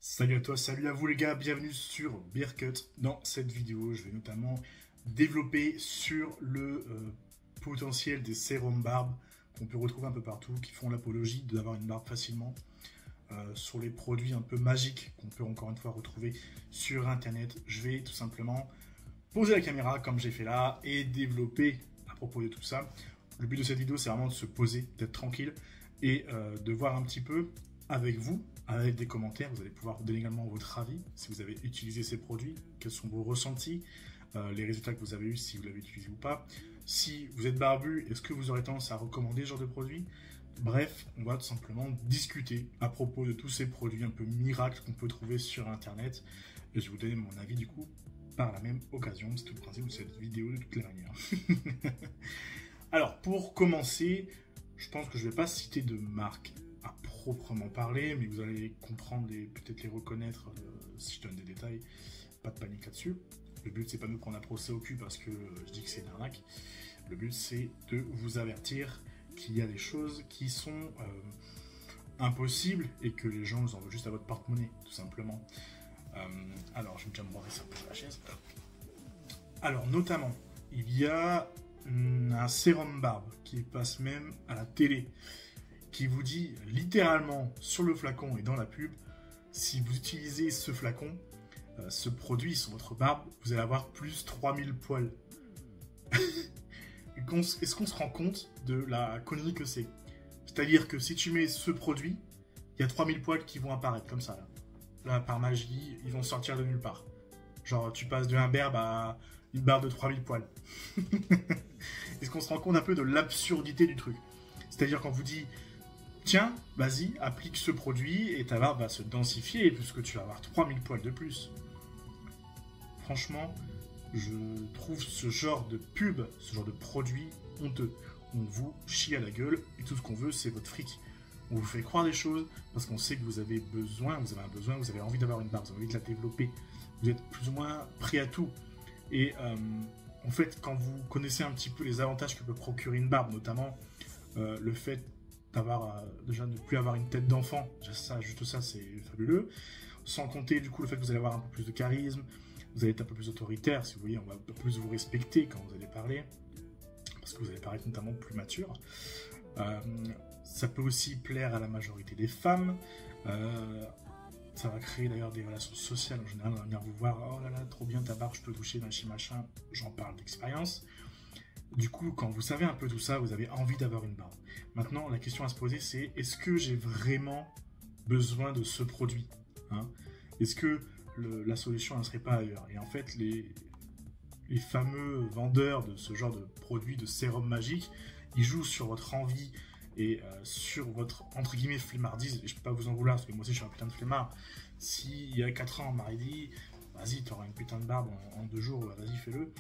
Salut à toi, salut à vous les gars, bienvenue sur Beercut. Dans cette vidéo, je vais notamment développer sur le potentiel des sérums barbe qu'on peut retrouver un peu partout, qui font l'apologie d'avoir une barbe facilement, sur les produits un peu magiques qu'on peut encore une fois retrouver sur internet. Je vais tout simplement poser la caméra comme j'ai fait là et développer à propos de tout ça. Le but de cette vidéo, c'est vraiment de se poser, d'être tranquille et de voir un petit peu avec vous, avec des commentaires. Vous allez pouvoir donner également votre avis, si vous avez utilisé ces produits, quels sont vos ressentis, les résultats que vous avez eu, si vous l'avez utilisé ou pas. Si vous êtes barbu, est-ce que vous aurez tendance à recommander ce genre de produit? Bref, on va tout simplement discuter à propos de tous ces produits un peu miracles qu'on peut trouver sur internet. Et je vais vous donner mon avis du coup par la même occasion. C'est tout le principe de cette vidéo de toutes les manières. Alors, pour commencer, je pense que je ne vais pas citer de marque à proprement parler, mais vous allez comprendre et peut-être les reconnaître si je donne des détails. Pas de panique là-dessus. Le but, c'est pas de me prendre un procès au cul parce que je dis que c'est une arnaque. Le but, c'est de vous avertir qu'il y a des choses qui sont impossibles et que les gens en veulent juste à votre porte-monnaie, tout simplement. Alors, je vais déjà me branler ça pour la chaise. Alors, notamment, il y a un sérum barbe qui passe même à la télé, qui vous dit littéralement sur le flacon et dans la pub, si vous utilisez ce flacon, ce produit sur votre barbe, vous allez avoir plus 3000 poils. Est-ce qu'on se rend compte de la connerie que c'est? C'est-à-dire que si tu mets ce produit, il y a 3000 poils qui vont apparaître comme ça. Là, par magie, ils vont sortir de nulle part. Genre, tu passes d'un berbe à une barbe de 3000 poils. Est-ce qu'on se rend compte un peu de l'absurdité du truc? C'est-à-dire qu'on vous dit, tiens, vas-y, applique ce produit et ta barbe va se densifier puisque tu vas avoir 3000 poils de plus. Franchement, je trouve ce genre de pub, ce genre de produit honteux. On vous chie à la gueule et tout ce qu'on veut, c'est votre fric. On vous fait croire des choses parce qu'on sait que vous avez besoin, vous avez envie d'avoir une barbe, vous avez envie de la développer. Vous êtes plus ou moins prêt à tout. Et en fait, quand vous connaissez un petit peu les avantages que peut procurer une barbe, notamment le fait d'avoir déjà ne plus avoir une tête d'enfant, juste ça, c'est fabuleux. Sans compter du coup le fait que vous allez avoir un peu plus de charisme, vous allez être un peu plus autoritaire, si vous voyez, on va un peu plus vous respecter quand vous allez parler, parce que vous allez paraître notamment plus mature. Ça peut aussi plaire à la majorité des femmes. Ça va créer d'ailleurs des relations sociales en général. On va venir vous voir, oh là là, trop bien ta barbe, je peux toucher machin machin. J'en parle d'expérience. Du coup, quand vous savez un peu tout ça, vous avez envie d'avoir une barbe. Maintenant, la question à se poser, c'est est-ce que j'ai vraiment besoin de ce produit, hein? Est-ce que la solution ne serait pas ailleurs? Et en fait, les fameux vendeurs de ce genre de produits, de sérum magique, ils jouent sur votre envie et sur votre, entre guillemets, flemmardise. Et je peux pas vous en vouloir, parce que moi aussi je suis un putain de flemmard. Si il y a 4 ans on m'aurait dit, vas-y, tu auras une putain de barbe en 2 jours, vas-y, fais-le.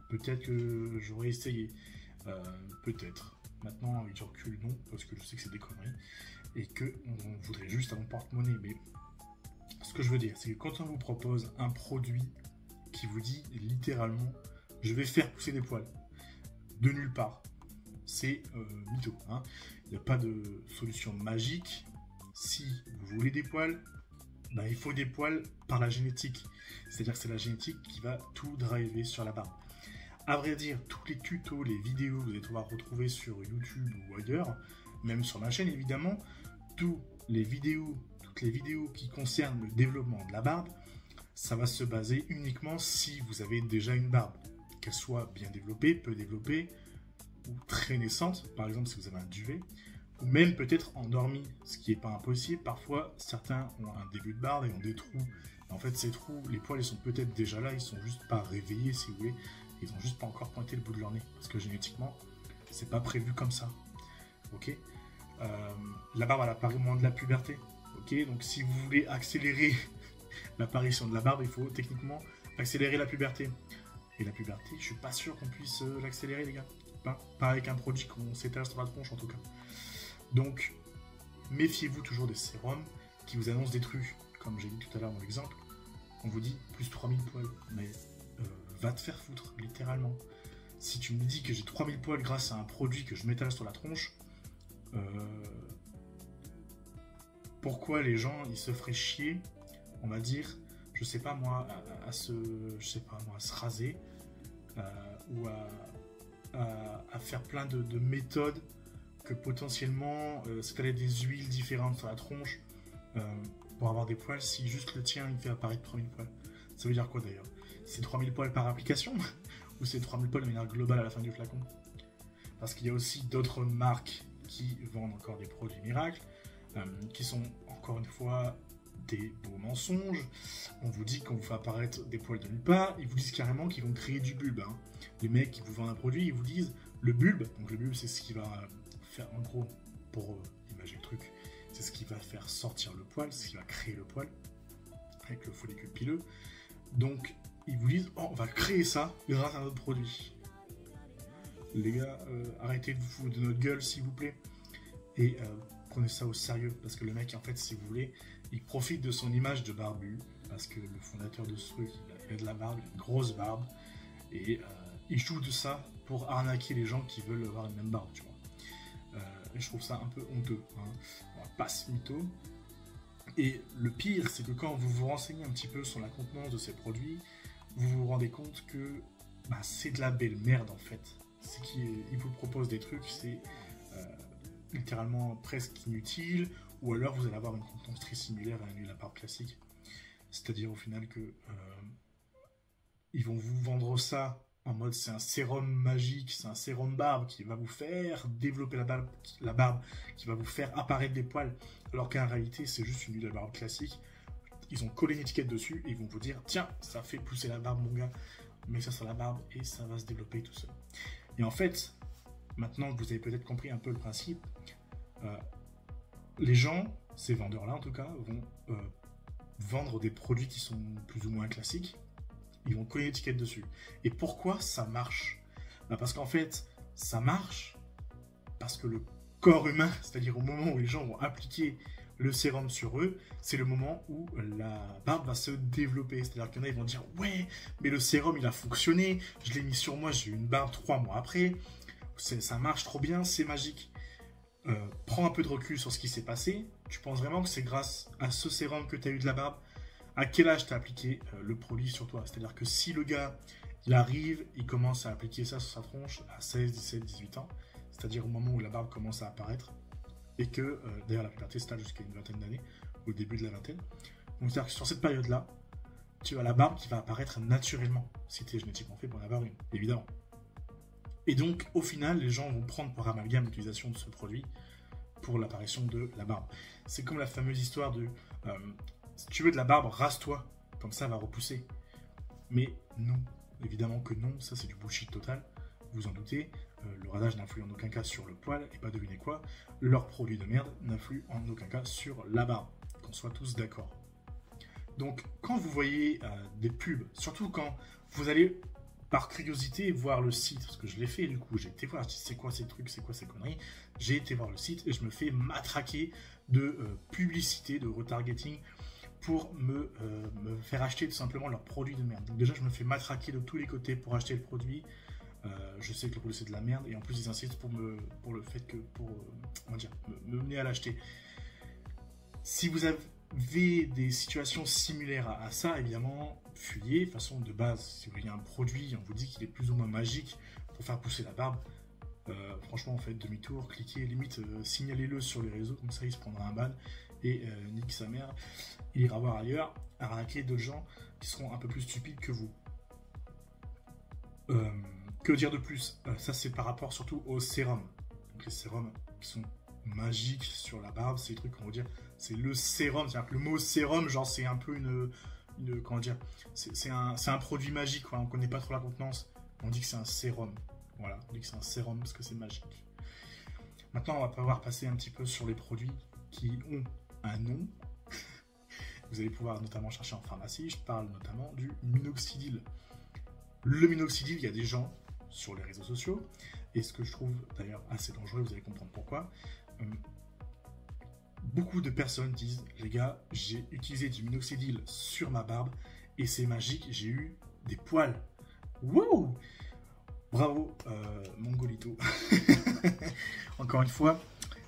Peut-être que j'aurais essayé. Peut-être. Maintenant, avec du recul, non, parce que je sais que c'est des conneries. Et qu'on voudrait juste à mon porte-monnaie. Mais ce que je veux dire, c'est que quand on vous propose un produit qui vous dit littéralement, je vais faire pousser des poils, de nulle part, c'est mytho, hein. Il n'y a pas de solution magique. Si vous voulez des poils, bah, il faut des poils par la génétique. C'est-à-dire que c'est la génétique qui va tout driver sur la barbe. À vrai dire, tous les tutos, les vidéos que vous allez pouvoir retrouver sur YouTube ou ailleurs, même sur ma chaîne évidemment, toutes les vidéos qui concernent le développement de la barbe, ça va se baser uniquement si vous avez déjà une barbe, qu'elle soit bien développée, peu développée, ou très naissante, par exemple si vous avez un duvet, ou même peut-être endormie, ce qui n'est pas impossible. Parfois, certains ont un début de barbe et ont des trous. En fait, ces trous, les poils, ils sont peut-être déjà là, ils sont juste pas réveillés, si vous voulez. Ils ont juste pas encore pointé le bout de leur nez, parce que génétiquement, c'est pas prévu comme ça. Ok. La barbe, elle apparaît au moment de la puberté. Ok. Donc, si vous voulez accélérer l'apparition de la barbe, il faut techniquement accélérer la puberté. Et la puberté, je suis pas sûr qu'on puisse l'accélérer, les gars. Pas avec un produit qu'on s'étale sur la tronche, en tout cas. Donc, méfiez-vous toujours des sérums qui vous annoncent des trucs, comme j'ai dit tout à l'heure dans l'exemple. On vous dit plus 3000 poils, mais va te faire foutre, littéralement. Si tu me dis que j'ai 3000 poils grâce à un produit que je m'étale sur la tronche, pourquoi les gens ils se feraient chier on va dire, je sais pas moi, à se raser, ou à faire plein de méthodes que potentiellement s'étaler des huiles différentes sur la tronche pour avoir des poils, si juste le tien il fait apparaître 3000 poils. Ça veut dire quoi d'ailleurs? C'est 3000 poils par application ou c'est 3000 poils de manière globale à la fin du flacon? Parce qu'il y a aussi d'autres marques qui vendent encore des produits miracles, qui sont encore une fois des beaux mensonges. On vous dit qu'on vous fait apparaître des poils de nulle part, ils vous disent carrément qu'ils vont créer du bulbe. Hein. Les mecs qui vous vendent un produit, ils vous disent le bulbe, donc le bulbe c'est ce qui va faire, en gros, pour imager le truc, c'est ce qui va faire sortir le poil, c'est ce qui va créer le poil, avec le follicule pileux. Donc ils vous disent, oh, on va créer ça grâce à notre produit. Les gars, arrêtez de vous foutre de notre gueule s'il vous plaît, et prenez ça au sérieux, parce que le mec en fait, si vous voulez, il profite de son image de barbu, parce que le fondateur de ce truc, il a de la barbe, une grosse barbe, et il joue de ça pour arnaquer les gens qui veulent avoir une même barbe, tu vois. Et je trouve ça un peu honteux, hein. On va pas se mytho. Et le pire, c'est que quand vous vous renseignez un petit peu sur la contenance de ces produits, vous vous rendez compte que bah, c'est de la belle merde en fait. C'est qu'il vous propose des trucs, c'est littéralement presque inutile, ou alors vous allez avoir une contenance très similaire à la barbe classique. C'est-à-dire au final que ils vont vous vendre ça en mode c'est un sérum magique, c'est un sérum barbe qui va vous faire développer la barbe, qui va vous faire apparaître des poils, alors qu'en réalité c'est juste une huile à barbe classique. Ils ont collé une étiquette dessus et ils vont vous dire tiens, ça fait pousser la barbe mon gars, mets ça sur la barbe et ça va se développer tout seul. Et en fait, maintenant que vous avez peut-être compris un peu le principe, les gens, ces vendeurs-là en tout cas, vont vendre des produits qui sont plus ou moins classiques. Ils vont coller une étiquette dessus. Et pourquoi ça marche? Bah parce qu'en fait, ça marche parce que le corps humain, c'est-à-dire au moment où les gens vont appliquer le sérum sur eux, c'est le moment où la barbe va se développer. C'est-à-dire qu'il y en a, ils vont dire « Ouais, mais le sérum, il a fonctionné, je l'ai mis sur moi, j'ai eu une barbe 3 mois après, ça marche trop bien, c'est magique. » Prends un peu de recul sur ce qui s'est passé. Tu penses vraiment que c'est grâce à ce sérum que tu as eu de la barbe? À quel âge tu as appliqué le produit sur toi? C'est-à-dire que si le gars, il arrive, il commence à appliquer ça sur sa tronche à 16, 17, 18 ans, c'est-à-dire au moment où la barbe commence à apparaître, et que, d'ailleurs, la puberté s'étale jusqu'à une vingtaine d'années, au début de la vingtaine. Donc, c'est-à-dire que sur cette période-là, tu as la barbe qui va apparaître naturellement, si tu es génétiquement fait pour en avoir une, évidemment. Et donc, au final, les gens vont prendre par amalgame l'utilisation de ce produit pour l'apparition de la barbe. C'est comme la fameuse histoire de si tu veux de la barbe, rase-toi, comme ça va repousser. Mais non, évidemment que non, ça c'est du bullshit total, vous en doutez. Le rasage n'influe en aucun cas sur le poil, et pas devinez quoi, leur produit de merde n'influe en aucun cas sur la barbe, qu'on soit tous d'accord. Donc, quand vous voyez des pubs, surtout quand vous allez par curiosité voir le site, parce que je l'ai fait du coup, j'ai été voir, c'est quoi ces trucs, c'est quoi ces conneries, j'ai été voir le site et je me fais matraquer de publicité, de retargeting pour me faire acheter tout simplement leurs produits de merde. Donc déjà je me fais matraquer de tous les côtés pour acheter le produit, je sais que le produit c'est de la merde et en plus ils insistent pour me mener à l'acheter. Si vous avez des situations similaires à ça, évidemment, fuyez. De façon de base, si vous voyez un produit, on vous dit qu'il est plus ou moins magique pour faire pousser la barbe, franchement, faites demi-tour, cliquez, limite, signalez-le sur les réseaux, comme ça il se prendra un ban et nique sa mère. Il ira voir ailleurs, arnaquer d'autres gens qui seront un peu plus stupides que vous. Que dire de plus? Ça, c'est par rapport surtout aux sérums. Donc les sérums qui sont magiques sur la barbe, c'est des trucs qu'on va dire, c'est le sérum, c'est-à-dire que le mot sérum, genre c'est un peu comment dire, c'est un produit magique, quoi. On connaît pas trop la contenance, on dit que c'est un sérum, voilà, on dit que c'est un sérum parce que c'est magique. Maintenant on va pouvoir passer un petit peu sur les produits qui ont un nom. Vous allez pouvoir notamment chercher en pharmacie, je parle notamment du minoxidil. Le minoxidil, il y a des gens sur les réseaux sociaux, et ce que je trouve d'ailleurs assez dangereux, vous allez comprendre pourquoi. Beaucoup de personnes disent, les gars, j'ai utilisé du minoxidil sur ma barbe et c'est magique, j'ai eu des poils. Wow! Bravo, Mongolito. Encore une fois,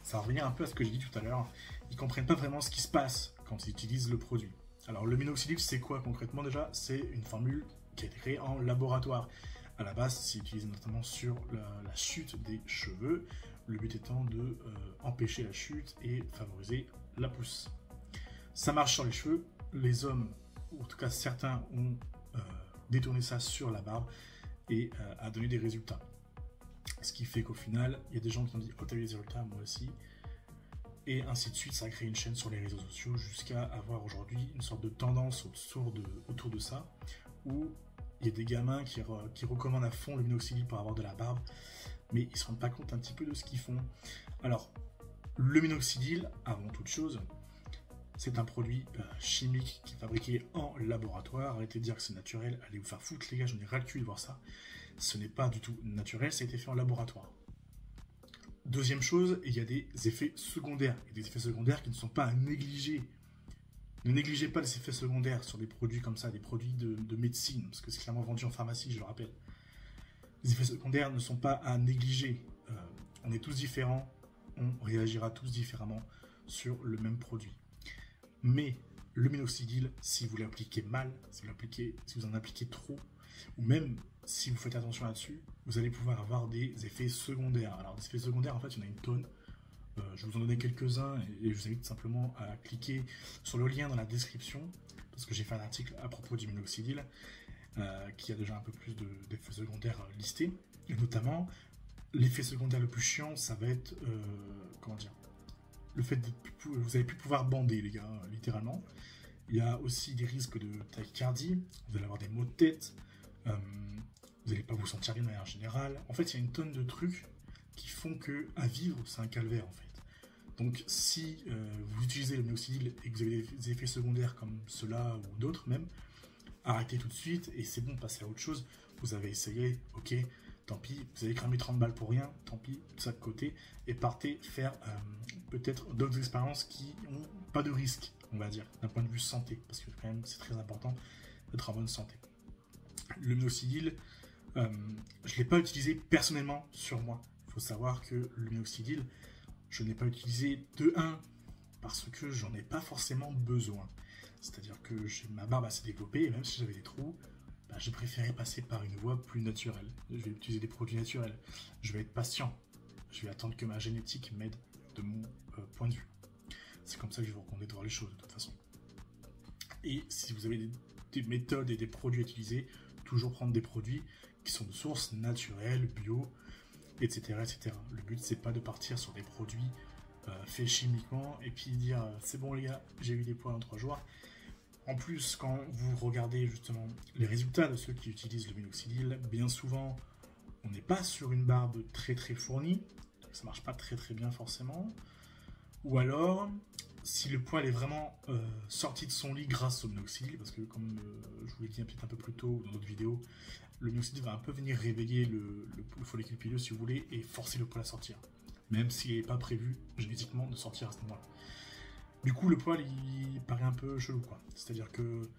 ça va revenir un peu à ce que j'ai dit tout à l'heure. Ils ne comprennent pas vraiment ce qui se passe quand ils utilisent le produit. Alors le minoxidil, c'est quoi concrètement déjà? C'est une formule qui a été créée en laboratoire. À la base, c'est utilisé notamment sur la chute des cheveux, le but étant de empêcher la chute et favoriser la pousse. Ça marche sur les cheveux, les hommes, ou en tout cas certains, ont détourné ça sur la barbe et a donné des résultats. Ce qui fait qu'au final, il y a des gens qui ont dit « Oh, t'as eu des résultats, moi aussi ». Et ainsi de suite, ça a créé une chaîne sur les réseaux sociaux jusqu'à avoir aujourd'hui une sorte de tendance autour de ça, où il y a des gamins qui recommandent à fond le minoxidil pour avoir de la barbe, mais ils ne se rendent pas compte un petit peu de ce qu'ils font. Alors, le minoxidil, avant toute chose, c'est un produit chimique qui est fabriqué en laboratoire. Arrêtez de dire que c'est naturel, allez vous faire foutre les gars, j'en ai ras le cul de voir ça. Ce n'est pas du tout naturel, ça a été fait en laboratoire. Deuxième chose, il y a des effets secondaires. Et des effets secondaires qui ne sont pas à négliger. Ne négligez pas les effets secondaires sur des produits comme ça, des produits de médecine, parce que c'est clairement vendu en pharmacie, je le rappelle. Les effets secondaires ne sont pas à négliger. On est tous différents, on réagira tous différemment sur le même produit. Mais le minoxidil, si vous l'appliquez mal, si vous en appliquez trop, ou même si vous faites attention là-dessus, vous allez pouvoir avoir des effets secondaires. Alors, des effets secondaires, en fait, il y en a une tonne. Je vais vous en donner quelques-uns et je vous invite simplement à cliquer sur le lien dans la description, parce que j'ai fait un article à propos du minoxidil qui a déjà un peu plus d'effets secondaires listés. Et notamment, l'effet secondaire le plus chiant, ça va être, comment dire, le fait que vous n'allez plus pouvoir bander, les gars, littéralement. Il y a aussi des risques de tachycardie, vous allez avoir des maux de tête, vous n'allez pas vous sentir bien de manière générale. En fait, il y a une tonne de trucs qui font que à vivre, c'est un calvaire, en fait. Donc, si vous utilisez le minoxidil et que vous avez des effets secondaires comme ceux-là ou d'autres même, arrêtez tout de suite et c'est bon, passez à autre chose. Vous avez essayé, ok, tant pis, vous avez cramé 30 balles pour rien, tant pis, tout ça de côté, et partez faire peut-être d'autres expériences qui n'ont pas de risque, on va dire, d'un point de vue santé, parce que quand même, c'est très important d'être en bonne santé. Le minoxidil, je ne l'ai pas utilisé personnellement sur moi. Il faut savoir que le minoxidil, je ne l'ai pas utilisé de 1 parce que j'en ai pas forcément besoin. C'est-à-dire que ma barbe assez développée et même si j'avais des trous, j'ai préféré passer par une voie plus naturelle. Je vais utiliser des produits naturels. Je vais être patient. Je vais attendre que ma génétique m'aide de mon point de vue. C'est comme ça que je vais vous recommander de voir les choses de toute façon. Et si vous avez des méthodes et des produits à utiliser, toujours prendre des produits qui sont de source naturelle, bio, etc. etc. Le but, c'est pas de partir sur des produits faits chimiquement et puis dire c'est bon les gars, j'ai eu des poils en 3 jours. En plus, quand vous regardez justement les résultats de ceux qui utilisent le minoxidil, bien souvent, on n'est pas sur une barbe très très fournie, donc ça marche pas très très bien forcément. Ou alors, si le poil est vraiment sorti de son lit grâce au minoxidil, parce que comme je vous l'ai dit peut-être un peu plus tôt dans d'autres vidéos, le minoxidil va un peu venir réveiller le follicule pileux si vous voulez et forcer le poil à sortir, même s'il n'est pas prévu génétiquement de sortir à ce moment-là. Du coup, le poil, il paraît un peu chelou, quoi. C'est-à-dire que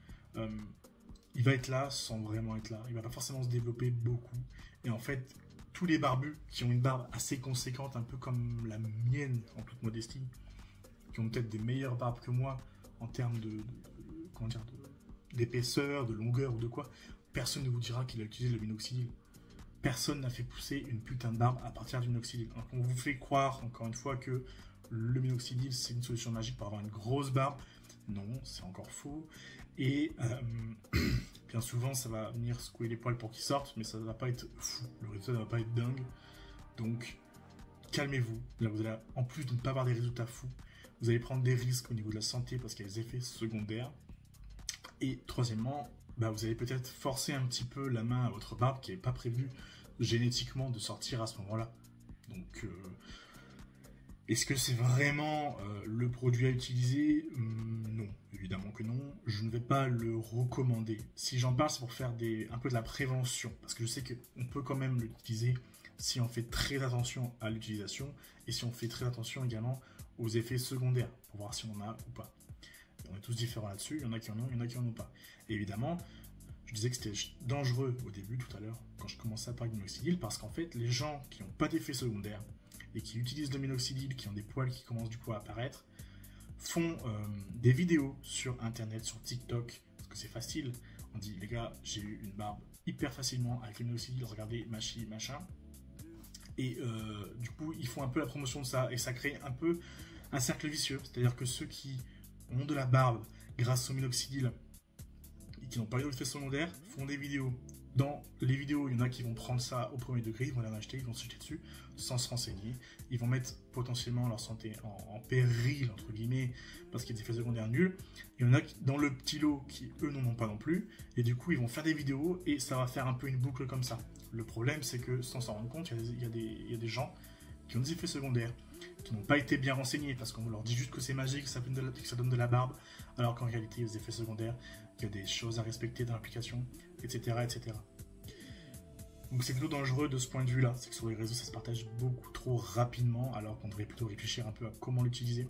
il va être là sans vraiment être là. Il va pas forcément se développer beaucoup. Et en fait, tous les barbus qui ont une barbe assez conséquente, un peu comme la mienne, en toute modestie, qui ont peut-être des meilleures barbes que moi en termes d'épaisseur, de longueur ou de quoi, personne ne vous dira qu'il a utilisé le minoxidil. Personne n'a fait pousser une putain de barbe à partir du minoxidil. Donc on vous fait croire, encore une fois, que le minoxidil, c'est une solution magique pour avoir une grosse barbe. Non, c'est encore faux. Et bien souvent, ça va venir secouer les poils pour qu'ils sortent, mais ça ne va pas être fou. Le résultat ne va pas être dingue. Donc, calmez-vous. Là, vous allez, en plus de ne pas avoir des résultats fous, vous allez prendre des risques au niveau de la santé parce qu'il y a des effets secondaires. Et troisièmement, vous allez peut-être forcer un petit peu la main à votre barbe qui n'est pas prévue génétiquement de sortir à ce moment-là. Donc, est-ce que c'est vraiment le produit à utiliser? Non, évidemment que non. Je ne vais pas le recommander. Si j'en parle, c'est pour faire un peu de la prévention. Parce que je sais qu'on peut quand même l'utiliser si on fait très attention à l'utilisation et si on fait très attention également aux effets secondaires pour voir si on en a ou pas. On est tous différents là-dessus. Il y en a qui en ont, il y en a qui en ont pas. Et évidemment, je disais que c'était dangereux au début, tout à l'heure, quand je commençais à parler de minoxidil, parce qu'en fait, les gens qui n'ont pas d'effets secondaires et qui utilisent le minoxidil, qui ont des poils qui commencent du coup à apparaître, font des vidéos sur internet, sur TikTok, parce que c'est facile. On dit, les gars, j'ai eu une barbe hyper facilement avec le minoxidil, regardez, machin. Et du coup, ils font un peu la promotion de ça, et ça crée un peu un cercle vicieux. C'est-à-dire que ceux qui ont de la barbe grâce au minoxidil et qui n'ont pas eu d'effet secondaire font des vidéos. Dans les vidéos, il y en a qui vont prendre ça au premier degré, ils vont en acheter, ils vont se jeter dessus sans se renseigner. Ils vont mettre potentiellement leur santé en péril, entre guillemets, parce qu'il y a des effets secondaires nuls. Il y en a dans le petit lot qui, eux, n'en ont pas non plus. Et du coup, ils vont faire des vidéos et ça va faire un peu une boucle comme ça. Le problème, c'est que sans s'en rendre compte, il y a des gens qui ont des effets secondaires, qui n'ont pas été bien renseignés, parce qu'on leur dit juste que c'est magique, que ça donne de la barbe, alors qu'en réalité, il y a des effets secondaires, qu'il y a des choses à respecter dans l'application, etc., etc. Donc c'est plutôt dangereux de ce point de vue-là, c'est que sur les réseaux, ça se partage beaucoup trop rapidement, alors qu'on devrait plutôt réfléchir un peu à comment l'utiliser.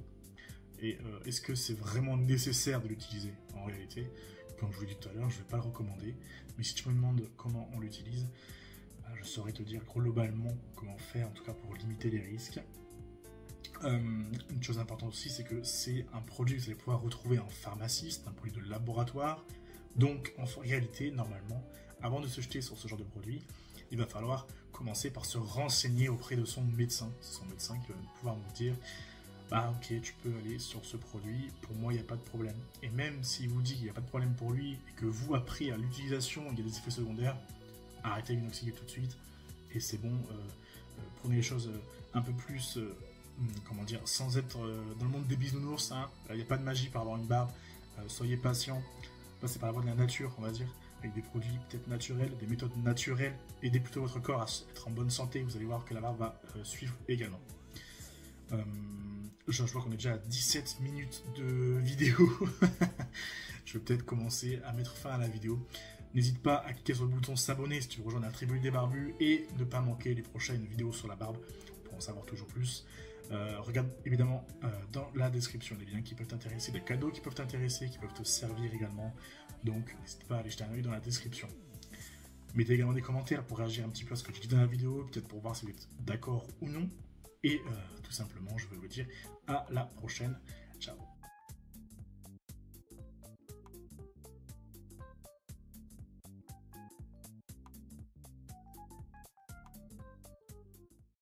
Et est-ce que c'est vraiment nécessaire de l'utiliser en réalité? Comme je vous l'ai dit tout à l'heure, je ne vais pas le recommander, mais si tu me demandes comment on l'utilise, je saurais te dire globalement comment faire, en tout cas pour limiter les risques. Une chose importante aussi, c'est que c'est un produit que vous allez pouvoir retrouver en pharmacie, c'est un produit de laboratoire. Donc en réalité, normalement, avant de se jeter sur ce genre de produit, il va falloir commencer par se renseigner auprès de son médecin. C'est son médecin qui va pouvoir nous dire bah ok, tu peux aller sur ce produit, pour moi il n'y a pas de problème. Et même s'il vous dit qu'il n'y a pas de problème pour lui, et que vous, après, à l'utilisation, il y a des effets secondaires, arrêtez le minoxidil tout de suite, et c'est bon, prenez les choses un peu plus, comment dire, sans être dans le monde des bisounours, hein. Il n'y a pas de magie par avoir une barbe, soyez patient, passez par la voie de la nature, on va dire, avec des produits peut-être naturels, des méthodes naturelles, aidez plutôt votre corps à être en bonne santé, vous allez voir que la barbe va suivre également. Je vois qu'on est déjà à 17 minutes de vidéo. Je vais peut-être commencer à mettre fin à la vidéo. N'hésite pas à cliquer sur le bouton s'abonner si tu veux rejoindre la tribu des barbus et ne pas manquer les prochaines vidéos sur la barbe pour en savoir toujours plus. Regarde évidemment dans la description les liens qui peuvent t'intéresser, des cadeaux qui peuvent t'intéresser, qui peuvent te servir également. Donc n'hésite pas à aller jeter un œil dans la description. Mettez également des commentaires pour réagir un petit peu à ce que je dis dans la vidéo, peut-être pour voir si vous êtes d'accord ou non. Et tout simplement, je vais vous dire à la prochaine. Ciao.